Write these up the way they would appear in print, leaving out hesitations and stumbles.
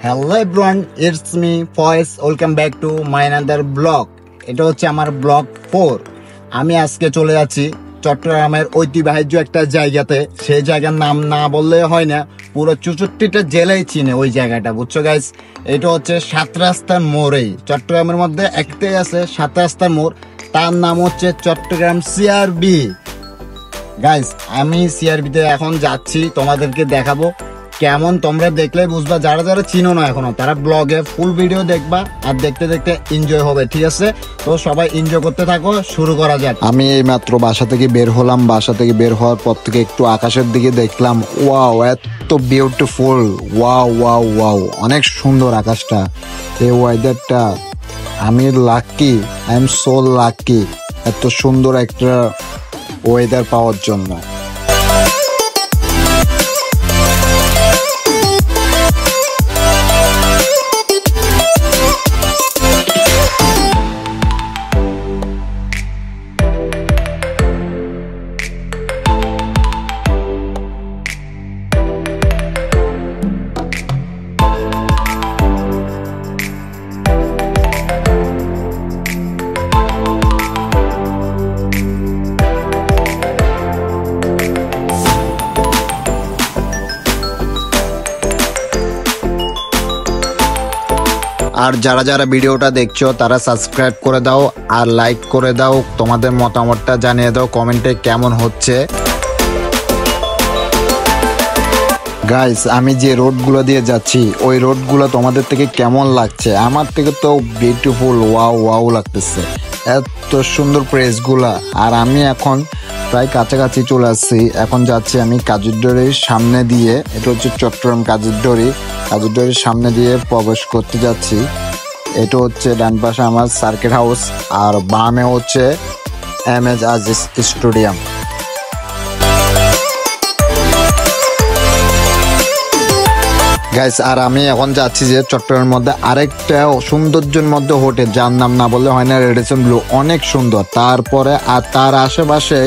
Hello everyone, it's me Foyez. Welcome back to my another blog. এটা হচ্ছে আমার blog 4। আমি আজকে চলে যাচ্ছি চট্টগ্রামের ঐতিহ্যবাহী একটা জায়গাতে। সেই জায়গার নাম না বললে হয় না, পুরো 64টা জেলায় চিনে ওই জায়গাটা, বুঝছো গাইস? এটা হচ্ছে 7 রাস্তার মোড়েই। চট্টগ্রামের মধ্যে একটাই আছে 7 রাস্তার মোড়, তার নাম হচ্ছে চট্টগ্রাম সিআরবি। গাইস, আমি সিআরবিতে এখন যাচ্ছি, তোমাদেরকে দেখাবো কেমন। তোমরা দেখলে বুঝবা, যারা যারা চিনো না এখনো তারা ব্লগে ফুল ভিডিও দেখবা আর দেখতে দেখতে এনজয় হবে, ঠিক আছে? তো সবাই এনজয় করতে থাকো, শুরু করা যাক। আমি এই মাত্র বাসা থেকে বের হলাম। বাসা থেকে বের হওয়ার পর থেকে একটু আকাশের দিকে দেখলাম। ওয়াও, এত বিউটিফুল! ওয়াও ওয়াও ওয়াও, অনেক সুন্দর আকাশটা, এই ওয়েদারটা। আমি lucky, I am so lucky এত সুন্দর একটা ওয়েদার পাওয়ার জন্য। আর যারা যারা ভিডিওটা দেখছো তারা সাবস্ক্রাইব করে দাও আর লাইক করে দাও। তোমাদের মতামতটা জানিয়ে দাও কমেন্টে কেমন হচ্ছে। গাইস, আমি যে রোডগুলো দিয়ে যাচ্ছি ওই রোডগুলো তোমাদের থেকে কেমন লাগছে? আমার থেকে তো বিউটিফুল, ওয়াও ওয়াও লাগতেছে, এত সুন্দর প্লেসগুলা। আর আমি এখন প্রায় কাছাকাছি চলে আসছি। এখন যাচ্ছি আমি কাজুরডরির সামনে দিয়ে। এটা হচ্ছে চট্টগ্রাম কাজুরডরির সামনে দিয়ে প্রবেশ করতে যাচ্ছি। এটা হচ্ছে ডান পাশে আমার সার্কিট হাউস আর বামে হচ্ছে এমএজ আজিজ স্টেডিয়াম। গাইস, আর আমি এখন যাচ্ছি যে চট্টগ্রামের মধ্যে আরেকটা সৌন্দর্যের মধ্যে হোটেল, যার নাম না বললে হয় না, রেডিসন ব্লু, অনেক সুন্দর। তারপরে আর তার আশেপাশে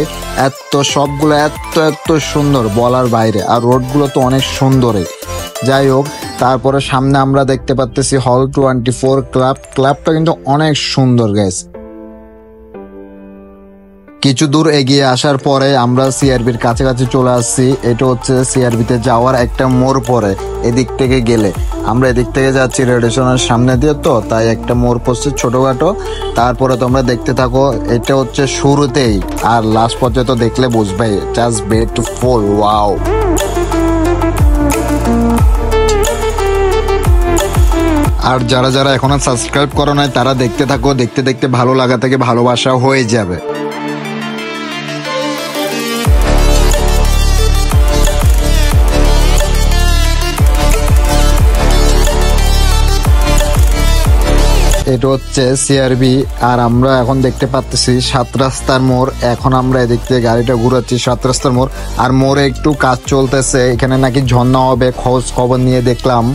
এত সবগুলো এত এত সুন্দর বলার বাইরে। আর রোডগুলো তো অনেক সুন্দরই। যাই হোক, তারপরে সামনে আমরা দেখতে পাচ্ছি হল 24 ক্লাবটা কিন্তু অনেক সুন্দর গাইস। কিছু দূর এগিয়ে আসার পরে আমরা সিআরবির কাছাকাছি চলে আসছি। এটা হচ্ছে সিআরবিতে যাওয়ার একটা মোড় পরে এদিক থেকে গেলে। আমরা এদিক থেকে যাচ্ছি রেডিসনের সামনে দিয়ে, তো তাই একটা মোড় পড়ছে ছোটখাটো। তারপরে তোমরা দেখতে থাকো, এটা হচ্ছে শুরুতেই, আর লাস্ট পর্যন্ত দেখলে বুঝবে জাস্ট বিউটিফুল, ওয়াও। আর যারা যারা এখনো সাবস্ক্রাইব করো নাই তারা দেখতে থাকো, দেখতে দেখতে ভালো লাগা থেকে ভালোবাসা হয়ে যাবে। এটা হচ্ছে সিআরবি আর আমরা এখন দেখতে পাচ্ছি 7 রাস্তার মোড়। এখন আমরা এদিক থেকে গাড়িটা ঘুরাচ্ছি 7 রাস্তার মোড়। আর মোড়ে একটু কাজ চলতেছে, এখানে নাকি ঝর্ণা হবে, খোঁজ খবর নিয়ে দেখলাম।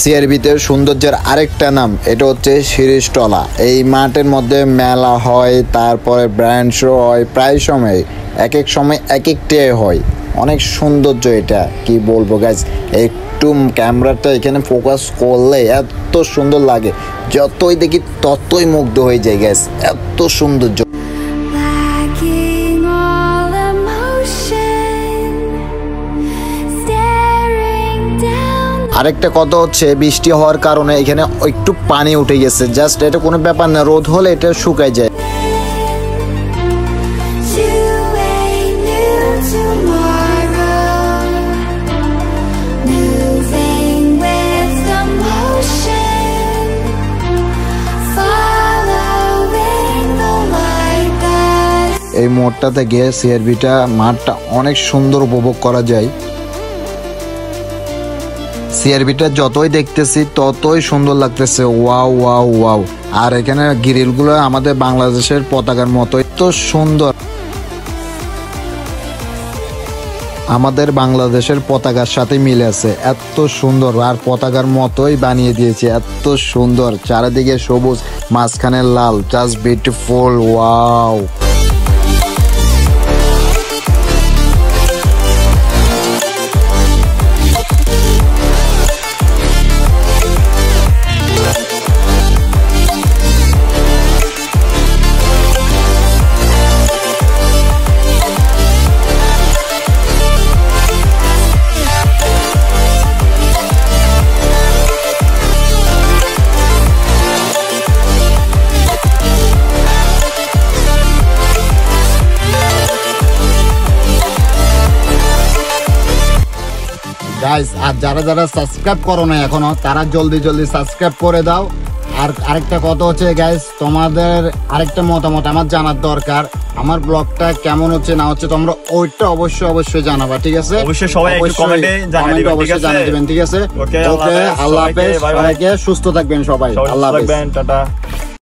সিআরবিতে সৌন্দর্যের আরেকটা নাম, এটা হচ্ছে শিরিষতলা। এই মাঠের মধ্যে মেলা হয়, তারপরে ব্র্যান্ড শো হয়, প্রায় সময় এক এক সময় এক একটাই হয়। অনেক সৌন্দর্য, এটা কি বলবো গাইস। একটু ক্যামেরাটা এখানে ফোকাস করলে এত সুন্দর লাগে, যতই দেখি ততই মুগ্ধ হয়ে যায় গাইস, এত সৌন্দর্য। আরেকটা কথা হচ্ছে, বৃষ্টি হওয়ার কারণে এখানে একটু পানি উঠে গেছে, জাস্ট এটা কোনো ব্যাপার না, রোদ হলে এটা শুকায় যায়। এই মোড়টা থেকে সিআরবিটা মাঠটা অনেক সুন্দর উপভোগ করা যায়। সিআরবিটা যতই দেখতেছি ততই সুন্দর লাগতেছে, ওয়াও ওয়াও ওয়াও। আর এখানে গ্রিলগুলো আমাদের বাংলাদেশের পতাকার মতো, এত সুন্দর। আমাদের বাংলাদেশের পতাকার সাথে মিলে আছে, এত সুন্দর আর পতাকার মতোই বানিয়ে দিয়েছে, এত সুন্দর, চারিদিকে সবুজ, মাঝখানে লাল, জাস্ট বিউটিফুল, ওয়াও। গাইস, আর যারা যারা সাবস্ক্রাইব করো না এখনো, তারা জলদি জলদি সাবস্ক্রাইব করে দাও। আর আরেকটা কথা হচ্ছে গাইস, তোমাদের আরেকটা মতামত আমার জানার দরকার, আমার ব্লগটা কেমন হচ্ছে না হচ্ছে, তোমরা ওইটা অবশ্যই জানাবা, ঠিক আছে? অবশ্যই সবাই একটু কমেন্টে জানিয়ে দিবেন, ঠিক আছে? জানিয়ে দিবেন, ঠিক আছে? ওকে, আল্লাহ হাফেজ, সবাইকে সুস্থ থাকবেন সবাই, আল্লাহ হাফেজ, টাটা।